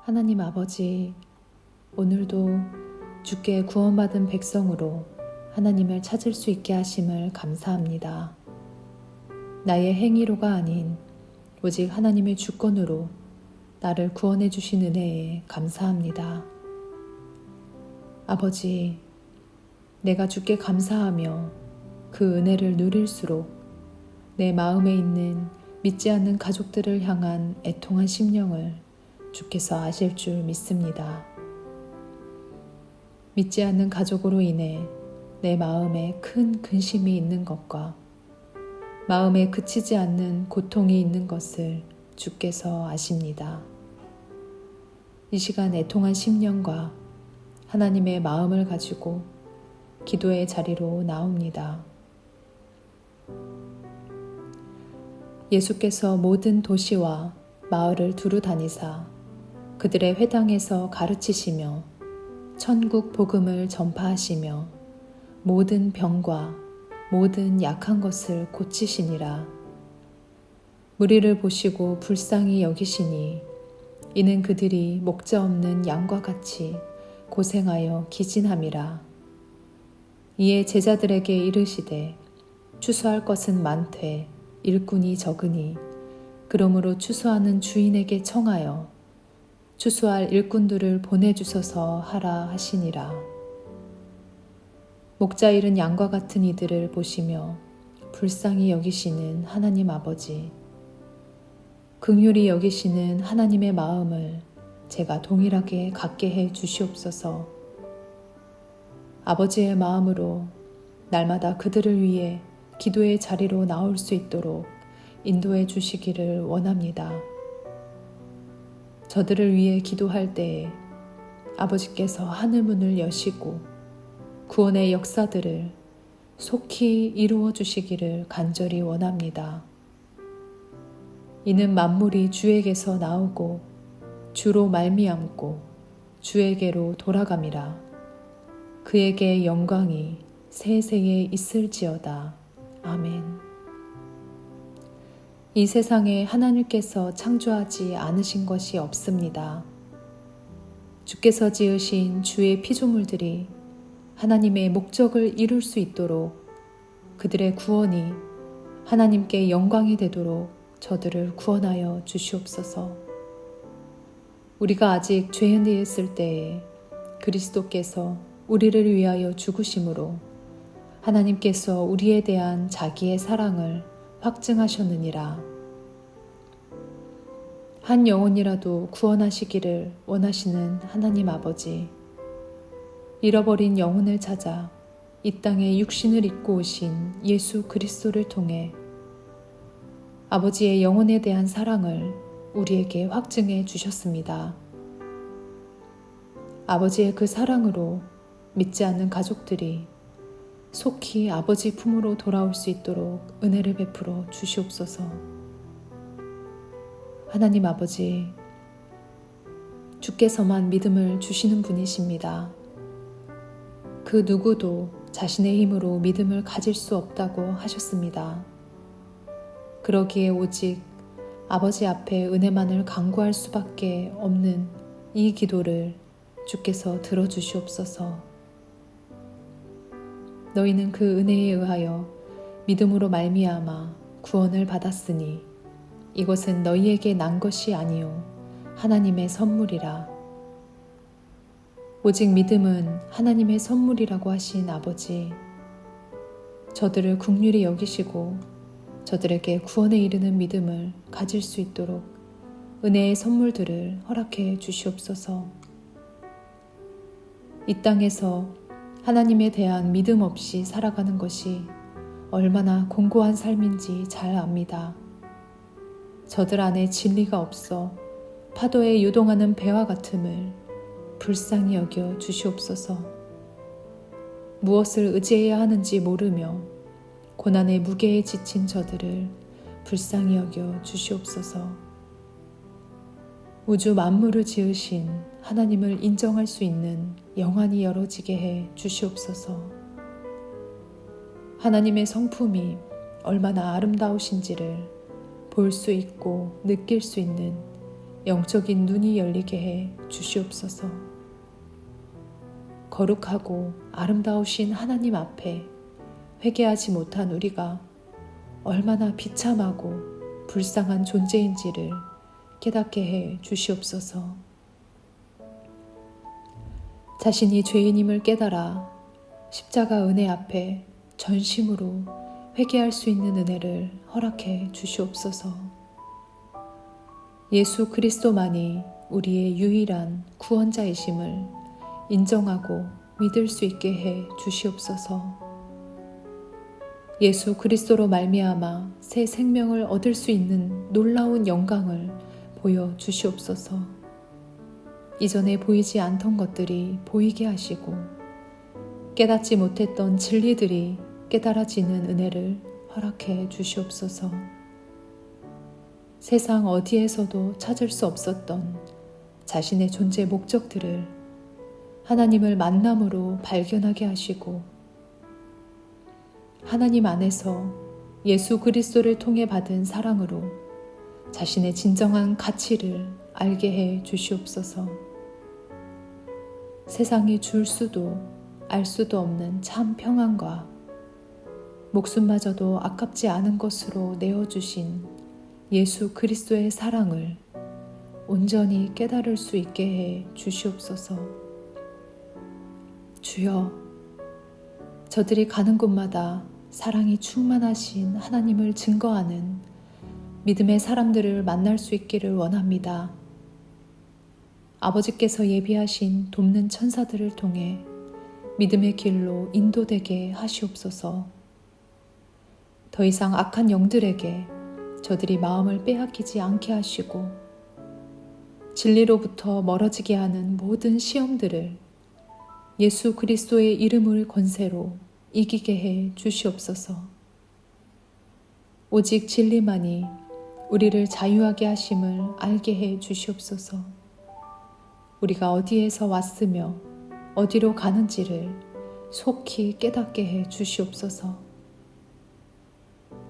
하나님 아버지, 오늘도 주께 구원받은 백성으로 하나님을 찾을 수 있게 하심을 감사합니다. 나의 행위로가 아닌 오직 하나님의 주권으로 나를 구원해 주신 은혜에 감사합니다. 아버지, 내가 주께 감사하며 그 은혜를 누릴수록 내 마음에 있는 믿지 않는 가족들을 향한 애통한 심령을 주께서 아실 줄 믿습니다. 믿지 않는 가족으로 인해 내 마음에 큰 근심이 있는 것과 마음에 그치지 않는 고통이 있는 것을 주께서 아십니다. 이 시간 애통한 심령과 하나님의 마음을 가지고 기도의 자리로 나옵니다. 예수께서 모든 도시와 마을을 두루 다니사 그들의 회당에서 가르치시며 천국 복음을 전파하시며 모든 병과 모든 약한 것을 고치시니라. 무리를 보시고 불쌍히 여기시니 이는 그들이 목자 없는 양과 같이 고생하여 기진함이라. 이에 제자들에게 이르시되 추수할 것은 많되 일꾼이 적으니 그러므로 추수하는 주인에게 청하여 추수할 일꾼들을 보내주소서 하라 하시니라. 목자 잃은 양과 같은 이들을 보시며 불쌍히 여기시는 하나님 아버지, 긍휼히 여기시는 하나님의 마음을 제가 동일하게 갖게 해 주시옵소서. 아버지의 마음으로 날마다 그들을 위해 기도의 자리로 나올 수 있도록 인도해 주시기를 원합니다. 저들을 위해 기도할 때에 아버지께서 하늘 문을 여시고 구원의 역사들을 속히 이루어 주시기를 간절히 원합니다. 이는 만물이 주에게서 나오고 주로 말미암고 주에게로 돌아감이라. 그에게 영광이 세세에 있을지어다. 아멘. 이 세상에 하나님께서 창조하지 않으신 것이 없습니다. 주께서 지으신 주의 피조물들이 하나님의 목적을 이룰 수 있도록 그들의 구원이 하나님께 영광이 되도록 저들을 구원하여 주시옵소서. 우리가 아직 죄인되었을 때에 그리스도께서 우리를 위하여 죽으심으로 하나님께서 우리에 대한 자기의 사랑을 확증하셨느니라. 한 영혼이라도 구원하시기를 원하시는 하나님 아버지, 잃어버린 영혼을 찾아 이 땅에 육신을 입고 오신 예수 그리스도를 통해 아버지의 영혼에 대한 사랑을 우리에게 확증해 주셨습니다. 아버지의 그 사랑으로 믿지 않는 가족들이 속히 아버지 품으로 돌아올 수 있도록 은혜를 베풀어 주시옵소서. 하나님 아버지, 주께서만 믿음을 주시는 분이십니다. 그 누구도 자신의 힘으로 믿음을 가질 수 없다고 하셨습니다. 그러기에 오직 아버지 앞에 은혜만을 간구할 수밖에 없는 이 기도를 주께서 들어주시옵소서. 너희는 그 은혜에 의하여 믿음으로 말미암아 구원을 받았으니 이것은 너희에게 난 것이 아니요 하나님의 선물이라. 오직 믿음은 하나님의 선물이라고 하신 아버지, 저들을 긍휼히 여기시고 저들에게 구원에 이르는 믿음을 가질 수 있도록 은혜의 선물들을 허락해 주시옵소서. 이 땅에서 하나님에 대한 믿음 없이 살아가는 것이 얼마나 공고한 삶인지 잘 압니다. 저들 안에 진리가 없어 파도에 요동하는 배와 같음을 불쌍히 여겨 주시옵소서. 무엇을 의지해야 하는지 모르며 고난의 무게에 지친 저들을 불쌍히 여겨 주시옵소서. 우주 만물을 지으신 하나님을 인정할 수 있는 영안이 열어지게 해 주시옵소서. 하나님의 성품이 얼마나 아름다우신지를 볼 수 있고 느낄 수 있는 영적인 눈이 열리게 해 주시옵소서. 거룩하고 아름다우신 하나님 앞에 회개하지 못한 우리가 얼마나 비참하고 불쌍한 존재인지를 깨닫게 해 주시옵소서. 자신이 죄인임을 깨달아 십자가 은혜 앞에 전심으로 회개할 수 있는 은혜를 허락해 주시옵소서. 예수 그리스도만이 우리의 유일한 구원자이심을 인정하고 믿을 수 있게 해 주시옵소서. 예수 그리스도로 말미암아 새 생명을 얻을 수 있는 놀라운 영광을 보여 주시옵소서. 이전에 보이지 않던 것들이 보이게 하시고 깨닫지 못했던 진리들이 깨달아지는 은혜를 허락해 주시옵소서. 세상 어디에서도 찾을 수 없었던 자신의 존재 목적들을 하나님을 만남으로 발견하게 하시고 하나님 안에서 예수 그리스도를 통해 받은 사랑으로 자신의 진정한 가치를 알게 해 주시옵소서. 세상이 줄 수도 알 수도 없는 참 평안과 목숨마저도 아깝지 않은 것으로 내어주신 예수 그리스도의 사랑을 온전히 깨달을 수 있게 해 주시옵소서. 주여, 저들이 가는 곳마다 사랑이 충만하신 하나님을 증거하는 믿음의 사람들을 만날 수 있기를 원합니다. 아버지께서 예비하신 돕는 천사들을 통해 믿음의 길로 인도되게 하시옵소서. 더 이상 악한 영들에게 저들이 마음을 빼앗기지 않게 하시고 진리로부터 멀어지게 하는 모든 시험들을 예수 그리스도의 이름을 권세로 이기게 해 주시옵소서. 오직 진리만이 우리를 자유하게 하심을 알게 해 주시옵소서. 우리가 어디에서 왔으며 어디로 가는지를 속히 깨닫게 해 주시옵소서.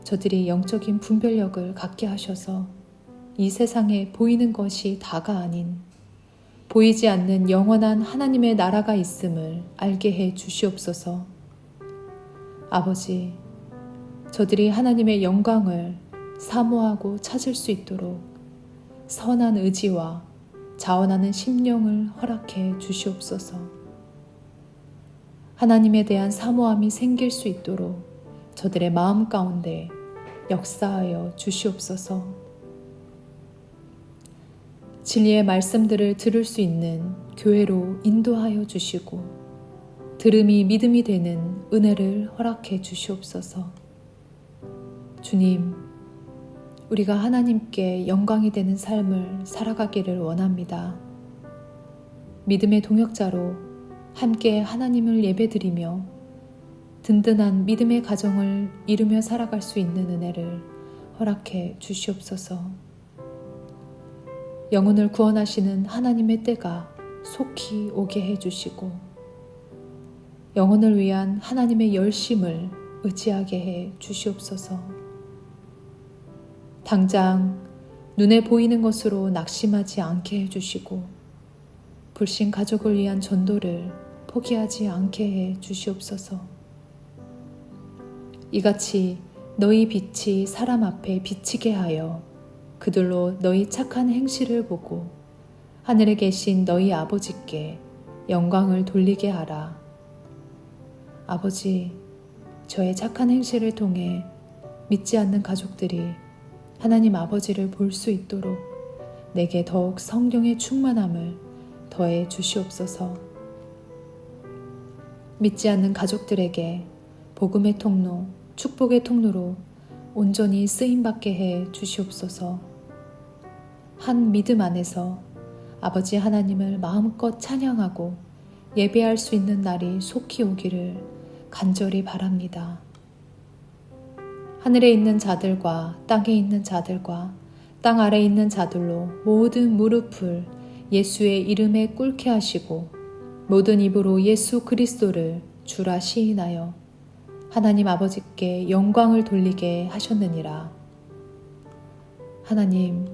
저들이 영적인 분별력을 갖게 하셔서 이 세상에 보이는 것이 다가 아닌 보이지 않는 영원한 하나님의 나라가 있음을 알게 해 주시옵소서. 아버지, 저들이 하나님의 영광을 사모하고 찾을 수 있도록 선한 의지와 자원하는 심령을 허락해 주시옵소서. 하나님에 대한 사모함이 생길 수 있도록 저들의 마음 가운데 역사하여 주시옵소서. 진리의 말씀들을 들을 수 있는 교회로 인도하여 주시고 들음이 믿음이 되는 은혜를 허락해 주시옵소서. 주님, 우리가 하나님께 영광이 되는 삶을 살아가기를 원합니다. 믿음의 동역자로 함께 하나님을 예배드리며 든든한 믿음의 가정을 이루며 살아갈 수 있는 은혜를 허락해 주시옵소서. 영혼을 구원하시는 하나님의 때가 속히 오게 해주시고 영혼을 위한 하나님의 열심을 의지하게 해 주시옵소서. 당장 눈에 보이는 것으로 낙심하지 않게 해주시고 불신 가족을 위한 전도를 포기하지 않게 해 주시옵소서. 이같이 너희 빛이 사람 앞에 비치게 하여 그들로 너희 착한 행실을 보고 하늘에 계신 너희 아버지께 영광을 돌리게 하라. 아버지, 저의 착한 행실을 통해 믿지 않는 가족들이 하나님 아버지를 볼 수 있도록 내게 더욱 성령의 충만함을 더해 주시옵소서. 믿지 않는 가족들에게 복음의 통로, 축복의 통로로 온전히 쓰임받게 해 주시옵소서. 한 믿음 안에서 아버지 하나님을 마음껏 찬양하고 예배할 수 있는 날이 속히 오기를 간절히 바랍니다. 하늘에 있는 자들과 땅에 있는 자들과 땅 아래에 있는 자들로 모든 무릎을 예수의 이름에 꿇게 하시고 모든 입으로 예수 그리스도를 주라 시인하여 하나님 아버지께 영광을 돌리게 하셨느니라. 하나님,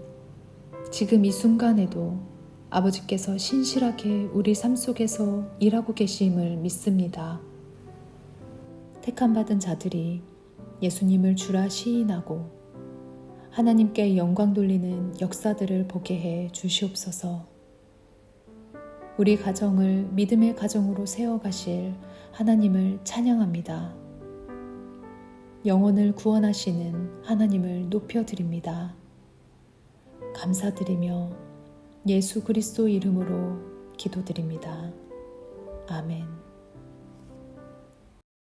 지금 이 순간에도 아버지께서 신실하게 우리 삶 속에서 일하고 계심을 믿습니다. 택함받은 자들이 예수님을 주라 시인하고 하나님께 영광 돌리는 역사들을 보게 해 주시옵소서. 우리 가정을 믿음의 가정으로 세워가실 하나님을 찬양합니다. 영혼을 구원하시는 하나님을 높여드립니다. 감사드리며 예수 그리스도 이름으로 기도드립니다. 아멘.